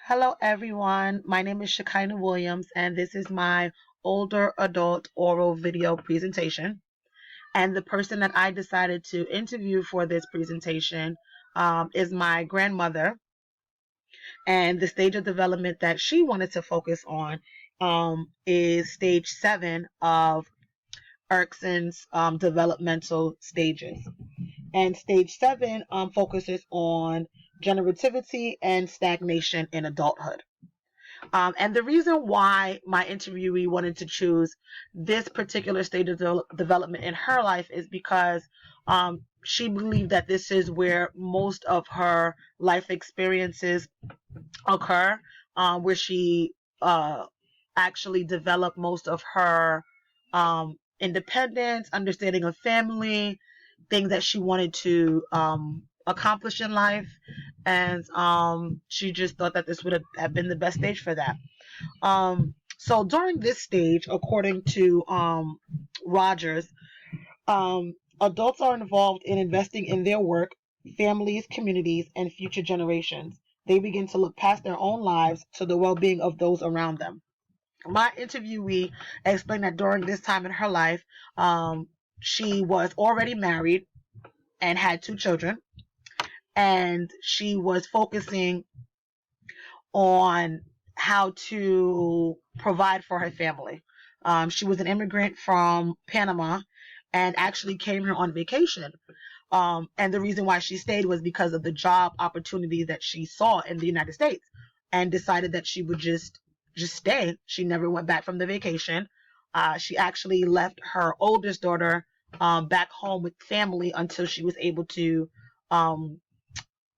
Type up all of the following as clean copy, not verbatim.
Hello, everyone. My name is Shekinah Williams, and this is my older adult oral video presentation. And the person that I decided to interview for this presentation is my grandmother. And the stage of development that she wanted to focus on is stage 7 of Erickson's developmental stages. And stage 7 focuses on generativity and stagnation in adulthood. And the reason why my interviewee wanted to choose this particular stage of development in her life is because she believed that this is where most of her life experiences occur, where she actually developed most of her independence, understanding of family, things that she wanted to accomplish in life, and she just thought that this would have been the best stage for that. So during this stage, according to Rogers, adults are involved in investing in their work, families, communities, and future generations. They begin to look past their own lives to the well-being of those around them. My interviewee explained that during this time in her life, she was already married and had 2 children, and she was focusing on how to provide for her family. She was an immigrant from Panama and actually came here on vacation. And the reason why she stayed was because of the job opportunity that she saw in the United States, and decided that she would just stay. She never went back from the vacation. She actually left her oldest daughter back home with family until she was able to um,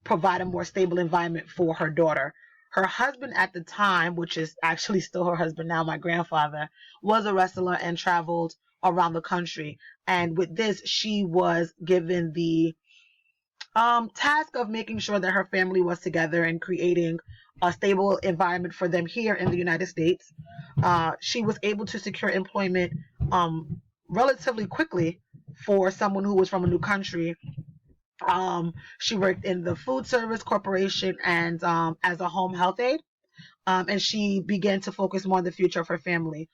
provide a more stable environment for her daughter. Her husband at the time, which is actually still her husband now, my grandfather, was a wrestler and traveled around the country. And with this, she was given the task of making sure that her family was together and creating a stable environment for them here in the United States. She was able to secure employment relatively quickly for someone who was from a new country. She worked in the food service corporation and as a home health aide. And she began to focus more on the future of her family.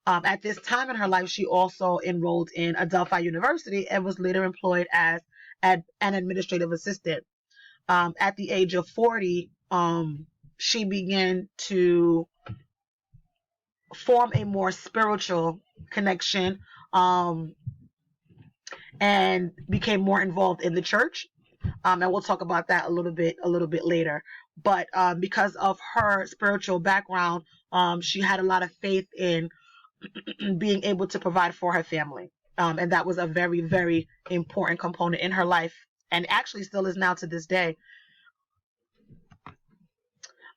At this time in her life, she also enrolled in Adelphi University and was later employed as an administrative assistant. At the age of 40, she began to form a more spiritual connection, and became more involved in the church. And we'll talk about that a little bit later. But because of her spiritual background, she had a lot of faith in being able to provide for her family. And that was a very, very important component in her life, and actually still is now to this day.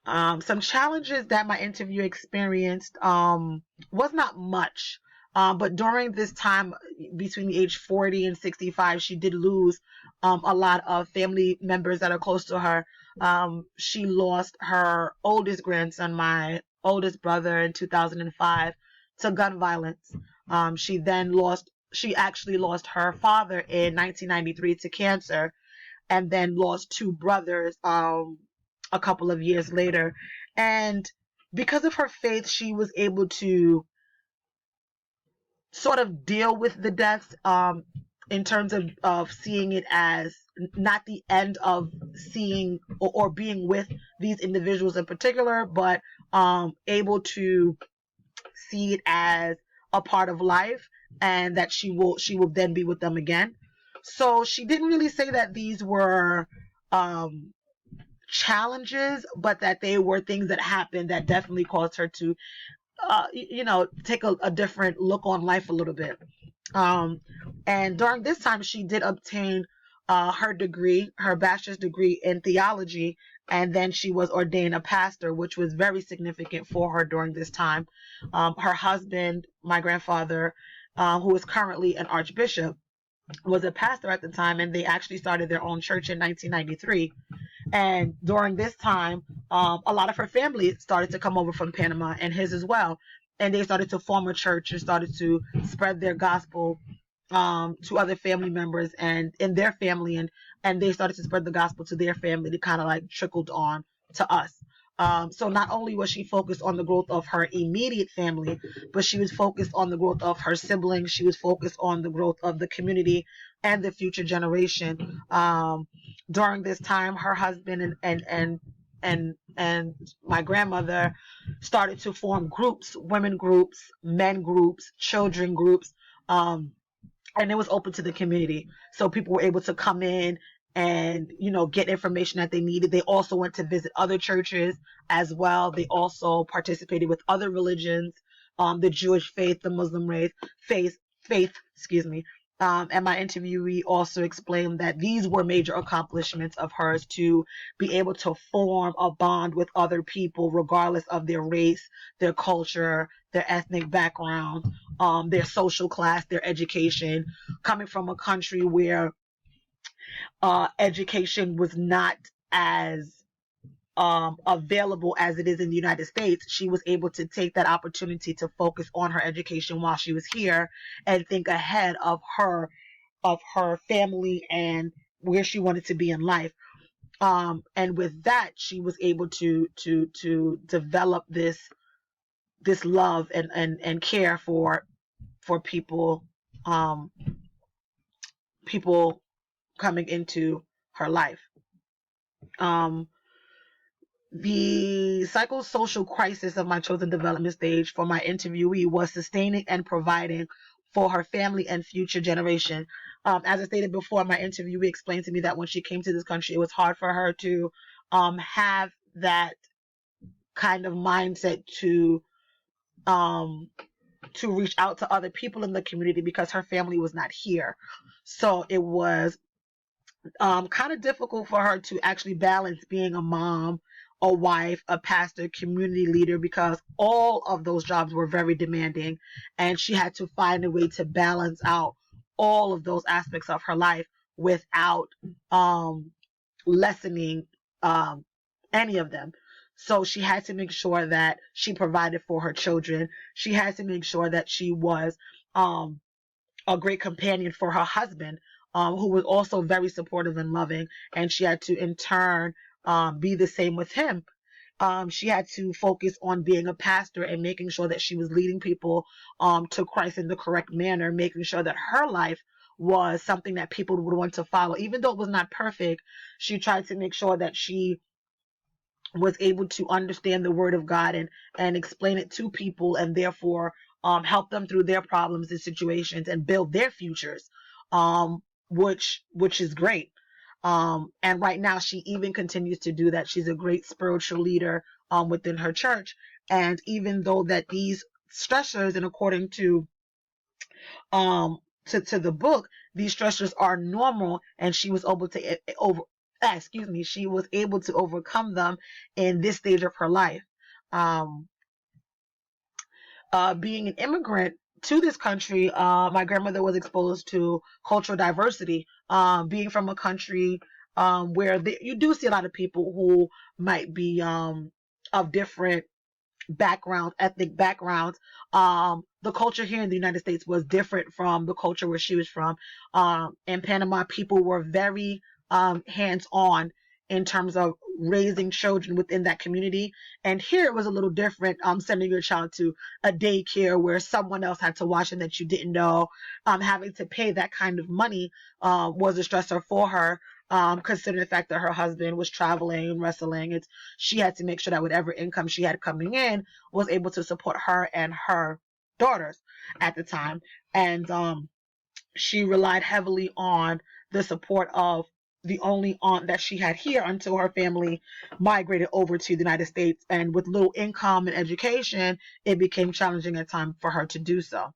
Some challenges that my interview experienced was not much. But during this time between the age 40 and 65, she did lose a lot of family members that are close to her. She lost her oldest grandson, my oldest brother, in 2005 to gun violence. She actually lost her father in 1993 to cancer, and then lost 2 brothers a couple of years later. And because of her faith, she was able to sort of deal with the deaths, in terms of seeing it as not the end of seeing or being with these individuals in particular, but able to see it as a part of life, and that she will then be with them again. So she didn't really say that these were um, challenges, but that they were things that happened that definitely caused her to, take a different look on life a little bit. Um, and during this time, she did obtain her degree, her bachelor's degree in theology, and then she was ordained a pastor, which was very significant for her during this time. Her husband, my grandfather, who is currently an archbishop, was a pastor at the time, and they actually started their own church in 1993. And during this time, a lot of her family started to come over from Panama, and his as well. And they started to form a church and started to spread their gospel to other family members and in their family, and they started to spread the gospel to their family. That kind of like trickled on to us. So not only was she focused on the growth of her immediate family, but she was focused on the growth of her siblings. She was focused on the growth of the community and the future generation. During this time, her husband and my grandmother started to form groups, women groups, men groups, children groups. And it was open to the community, so people were able to come in and get information that they needed. They also went to visit other churches as well. They also participated with other religions, the Jewish faith, the Muslim faith, excuse me. And my interviewee also explained that these were major accomplishments of hers, to be able to form a bond with other people regardless of their race, their culture, their ethnic background, their social class, their education, coming from a country where education was not as available as it is in the United States. She was able to take that opportunity to focus on her education while she was here and think ahead of her family and where she wanted to be in life. And with that, she was able to develop this love and care for people, people coming into her life. The psychosocial crisis of my chosen development stage for my interviewee was sustaining and providing for her family and future generation. As I stated before, my interviewee explained to me that when she came to this country, it was hard for her to have that kind of mindset to reach out to other people in the community because her family was not here. So it was kind of difficult for her to actually balance being a mom, a wife, a pastor, community leader, because all of those jobs were very demanding, and she had to find a way to balance out all of those aspects of her life without lessening any of them. So she had to make sure that she provided for her children. She had to make sure that she was a great companion for her husband, who was also very supportive and loving, and she had to in turn be the same with him. She had to focus on being a pastor and making sure that she was leading people to Christ in the correct manner, making sure that her life was something that people would want to follow. Even though it was not perfect, she tried to make sure that she was able to understand the word of God and explain it to people, and therefore help them through their problems and situations and build their futures, which is great. And right now she even continues to do that. She's a great spiritual leader within her church. And even though that these stressors, and according to the book, these stressors are normal, and she was able to she was able to overcome them in this stage of her life. Being an immigrant to this country, my grandmother was exposed to cultural diversity. Being from a country where you do see a lot of people who might be of different background, ethnic backgrounds. The culture here in the United States was different from the culture where she was from. In Panama, people were very hands-on in terms of raising children within that community. And here it was a little different. Sending your child to a daycare where someone else had to watch them that you didn't know. Having to pay that kind of money was a stressor for her. Considering the fact that her husband was traveling and wrestling, she had to make sure that whatever income she had coming in was able to support her and her daughters at the time. And she relied heavily on the support of the only aunt that she had here until her family migrated over to the United States. And with little income and education, it became challenging at times for her to do so.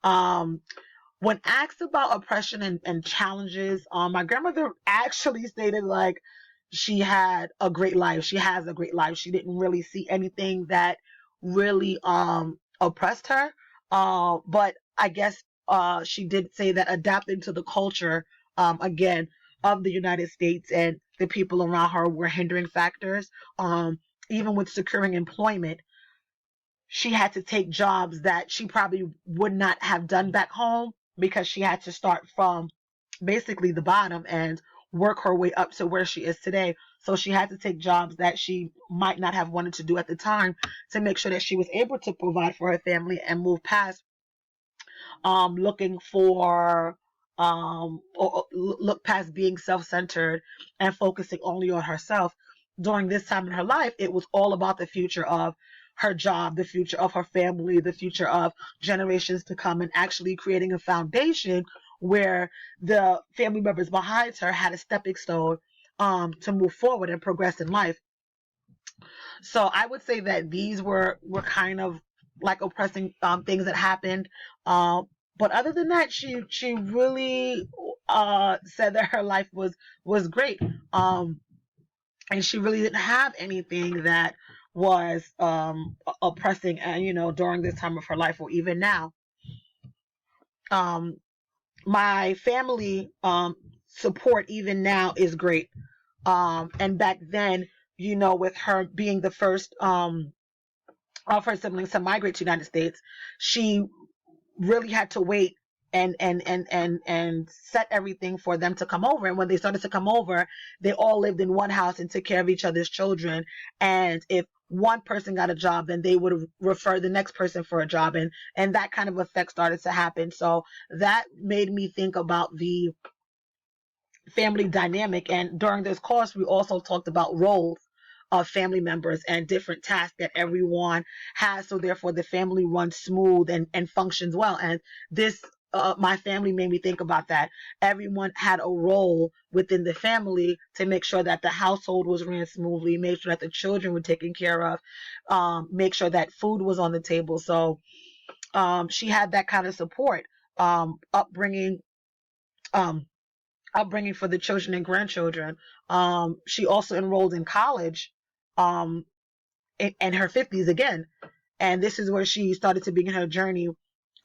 When asked about oppression and challenges, my grandmother actually stated like she had a great life. She has a great life. She didn't really see anything that really oppressed her. But I guess she did say that adapting to the culture, again, of the United States and the people around her were hindering factors. Even with securing employment, she had to take jobs that she probably would not have done back home because she had to start from basically the bottom and work her way up to where she is today. So she had to take jobs that she might not have wanted to do at the time to make sure that she was able to provide for her family and move past looking for or look past being self-centered and focusing only on herself. During this time in her life, it was all about the future of her job, the future of her family, the future of generations to come, and actually creating a foundation where the family members behind her had a stepping stone to move forward and progress in life. So I would say that these were kind of like oppressing things that happened. Um, but other than that, she really said that her life was great. And she really didn't have anything that was oppressing, and during this time of her life or even now. Um, my family support even now is great. And back then, with her being the first of her siblings to migrate to the United States, she really had to wait and set everything for them to come over. And when they started to come over, they all lived in one house and took care of each other's children. And if one person got a job, then they would refer the next person for a job, and that kind of effect started to happen. So that made me think about the family dynamic. And during this course, we also talked about roles of family members and different tasks that everyone has. So therefore the family runs smooth and functions well. And this, my family made me think about that. Everyone had a role within the family to make sure that the household was ran smoothly, make sure that the children were taken care of, make sure that food was on the table. So she had that kind of support, upbringing, um, upbringing for the children and grandchildren. She also enrolled in college um, in her 50s again. And this is where she started to begin her journey,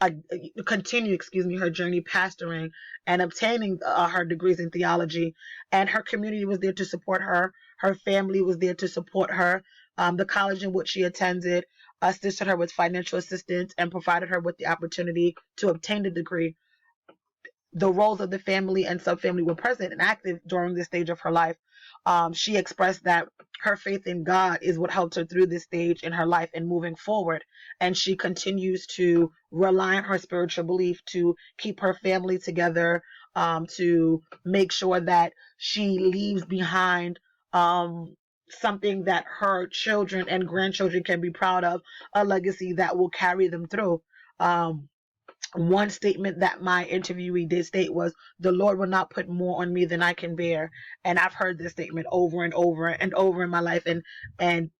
her journey pastoring and obtaining her degrees in theology. And her community was there to support her. Her family was there to support her. The college in which she attended assisted her with financial assistance and provided her with the opportunity to obtain the degree. The roles of the family and subfamily were present and active during this stage of her life. She expressed that her faith in God is what helped her through this stage in her life and moving forward. And she continues to rely on her spiritual belief to keep her family together, to make sure that she leaves behind something that her children and grandchildren can be proud of, a legacy that will carry them through. One statement that my interviewee did state was, "The Lord will not put more on me than I can bear." And I've heard this statement over and over and over in my life. And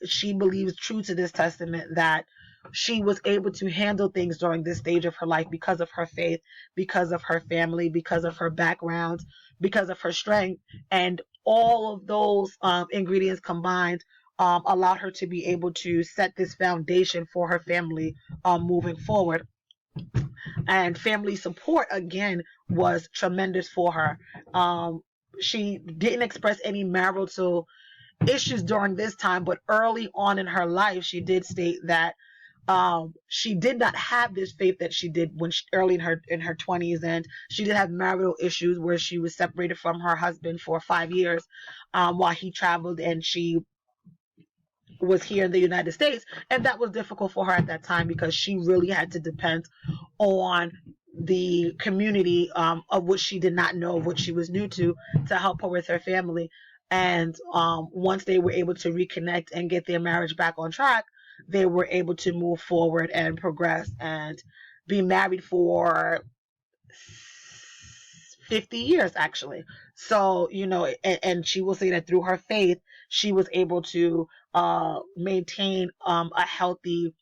she believes true to this testament that she was able to handle things during this stage of her life because of her faith, because of her family, because of her background, because of her strength. And all of those ingredients combined allowed her to be able to set this foundation for her family moving forward. And family support again was tremendous for her. She didn't express any marital issues during this time, but early on in her life, she did state that she did not have this faith that she did when early in her 20s, and she did have marital issues where she was separated from her husband for 5 years while he traveled, and she was here in the United States, and that was difficult for her at that time because she really had to depend on the community of which she did not know, of which she was new to help her with her family. And once they were able to reconnect and get their marriage back on track, they were able to move forward and progress and be married for 50 years actually. So and she will say that through her faith she was able to maintain a healthy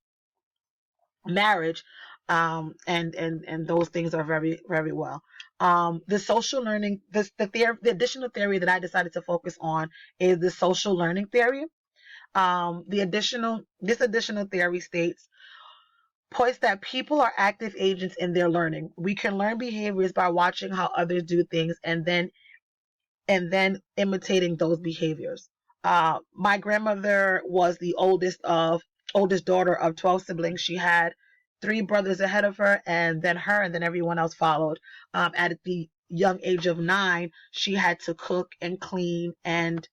marriage, and those things are very very well. The social learning, the additional theory that I decided to focus on is the social learning theory. This additional theory states points that people are active agents in their learning. We can learn behaviors by watching how others do things and then imitating those behaviors. My grandmother was the oldest daughter of 12 siblings. She had three brothers ahead of her, and then everyone else followed at the young age of 9, she had to cook and clean and